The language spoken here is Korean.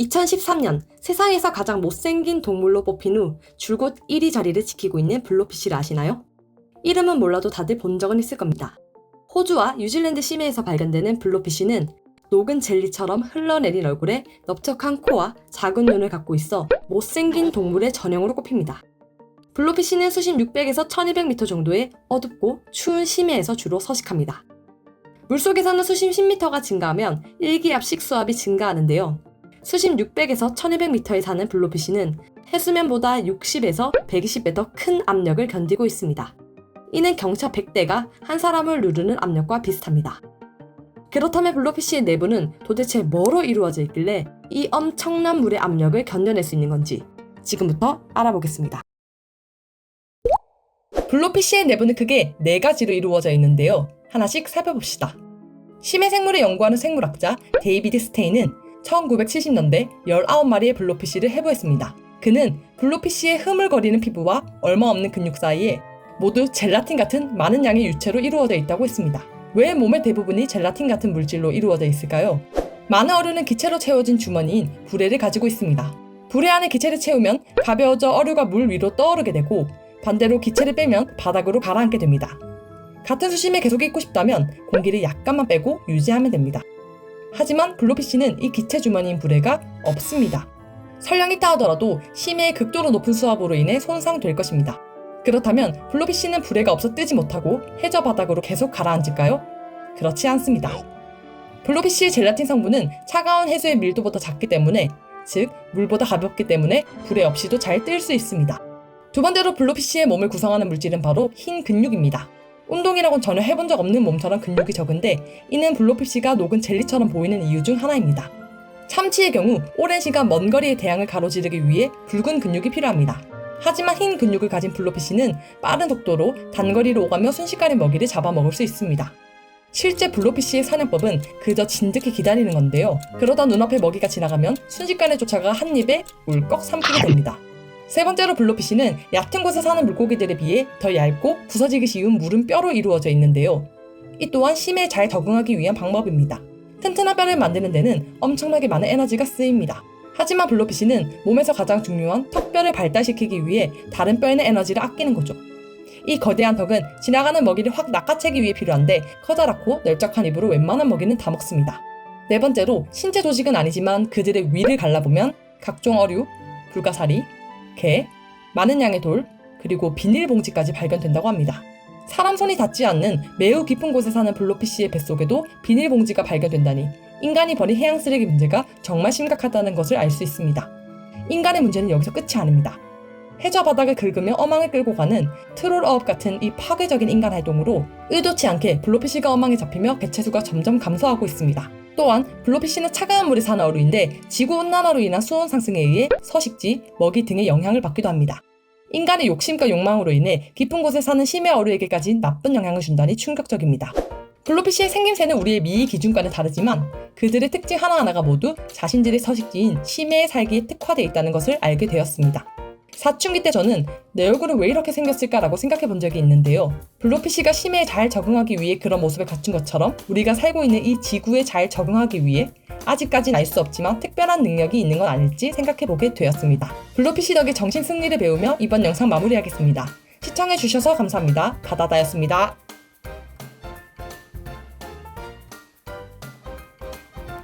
2013년 세상에서 가장 못생긴 동물로 뽑힌 후 줄곧 1위 자리를 지키고 있는 블로피쉬를 아시나요? 이름은 몰라도 다들 본 적은 있을 겁니다. 호주와 뉴질랜드 심해에서 발견되는 블로피쉬는 녹은 젤리처럼 흘러내린 얼굴에 넓적한 코와 작은 눈을 갖고 있어 못생긴 동물의 전형으로 꼽힙니다. 블로피쉬는 수심 600에서 1200m 정도의 어둡고 추운 심해에서 주로 서식합니다. 물속에서는 수심 10m가 증가하면 일기압식 수압이 증가하는데요. 수심 600에서 1200m에 사는 블로피쉬는 해수면보다 60에서 120배 더 큰 압력을 견디고 있습니다. 이는 경차 100대가 한 사람을 누르는 압력과 비슷합니다. 그렇다면 블로피쉬의 내부는 도대체 뭐로 이루어져 있길래 이 엄청난 물의 압력을 견뎌낼 수 있는 건지 지금부터 알아보겠습니다. 블로피쉬의 내부는 크게 4가지로 이루어져 있는데요. 하나씩 살펴봅시다. 심해 생물을 연구하는 생물학자 데이비드 스테인은 1970년대 19마리의 블로피쉬를 해부했습니다. 그는 블로피쉬의 흐물거리는 피부와 얼마 없는 근육 사이에 모두 젤라틴 같은 많은 양의 유체로 이루어져 있다고 했습니다. 왜 몸의 대부분이 젤라틴 같은 물질로 이루어져 있을까요? 많은 어류는 기체로 채워진 주머니인 부레를 가지고 있습니다. 부레 안에 기체를 채우면 가벼워져 어류가 물 위로 떠오르게 되고 반대로 기체를 빼면 바닥으로 가라앉게 됩니다. 같은 수심에 계속 있고 싶다면 공기를 약간만 빼고 유지하면 됩니다. 하지만 블로피쉬는 이 기체 주머니인 부레가 없습니다. 설령 있다 하더라도 심해의 극도로 높은 수압으로 인해 손상될 것입니다. 그렇다면 블로피쉬는 부레가 없어 뜨지 못하고 해저 바닥으로 계속 가라앉을까요? 그렇지 않습니다. 블로피쉬의 젤라틴 성분은 차가운 해수의 밀도보다 작기 때문에, 즉 물보다 가볍기 때문에 부레 없이도 잘 뜰 수 있습니다. 두 번째로 블로피쉬의 몸을 구성하는 물질은 바로 흰 근육입니다. 운동이라고는 전혀 해본 적 없는 몸처럼 근육이 적은데 이는 블로피쉬가 녹은 젤리처럼 보이는 이유 중 하나입니다. 참치의 경우 오랜 시간 먼 거리의 대양을 가로지르기 위해 붉은 근육이 필요합니다. 하지만 흰 근육을 가진 블로피쉬는 빠른 속도로 단거리로 오가며 순식간에 먹이를 잡아먹을 수 있습니다. 실제 블로피쉬의 사냥법은 그저 진득히 기다리는 건데요. 그러다 눈앞에 먹이가 지나가면 순식간에 쫓아가 한 입에 울꺽 삼키게 됩니다. 세 번째로 블로피쉬는 얕은 곳에 사는 물고기들에 비해 더 얇고 부서지기 쉬운 물은 뼈로 이루어져 있는데요. 이 또한 심해에 잘 적응하기 위한 방법입니다. 튼튼한 뼈를 만드는 데는 엄청나게 많은 에너지가 쓰입니다. 하지만 블로피쉬는 몸에서 가장 중요한 턱뼈를 발달시키기 위해 다른 뼈에는 에너지를 아끼는 거죠. 이 거대한 턱은 지나가는 먹이를 확 낚아채기 위해 필요한데 커다랗고 넓적한 입으로 웬만한 먹이는 다 먹습니다. 네 번째로 신체 조직은 아니지만 그들의 위를 갈라보면 각종 어류, 불가사리, 개, 많은 양의 돌, 그리고 비닐봉지까지 발견된다고 합니다. 사람 손이 닿지 않는 매우 깊은 곳에 사는 블로피쉬의 뱃속에도 비닐봉지가 발견된다니 인간이 버린 해양 쓰레기 문제가 정말 심각하다는 것을 알 수 있습니다. 인간의 문제는 여기서 끝이 아닙니다. 해저 바닥을 긁으며 어망을 끌고 가는 트롤어업 같은 이 파괴적인 인간 활동으로 의도치 않게 블로피쉬가 어망에 잡히며 개체수가 점점 감소하고 있습니다. 또한 블로피쉬는 차가운 물에 사는 어류인데 지구온난화로 인한 수온 상승에 의해 서식지, 먹이 등의 영향을 받기도 합니다. 인간의 욕심과 욕망으로 인해 깊은 곳에 사는 심해 어류에게까지 나쁜 영향을 준다니 충격적입니다. 블로피쉬의 생김새는 우리의 미의 기준과는 다르지만 그들의 특징 하나하나가 모두 자신들의 서식지인 심해에 살기에 특화되어 있다는 것을 알게 되었습니다. 사춘기 때 저는 내 얼굴은 왜 이렇게 생겼을까라고 생각해 본 적이 있는데요. 블로피쉬가 심해에 잘 적응하기 위해 그런 모습을 갖춘 것처럼 우리가 살고 있는 이 지구에 잘 적응하기 위해 아직까진 알 수 없지만 특별한 능력이 있는 건 아닐지 생각해 보게 되었습니다. 블로피쉬 덕에 정신 승리를 배우며 이번 영상 마무리하겠습니다. 시청해 주셔서 감사합니다. 바다다였습니다.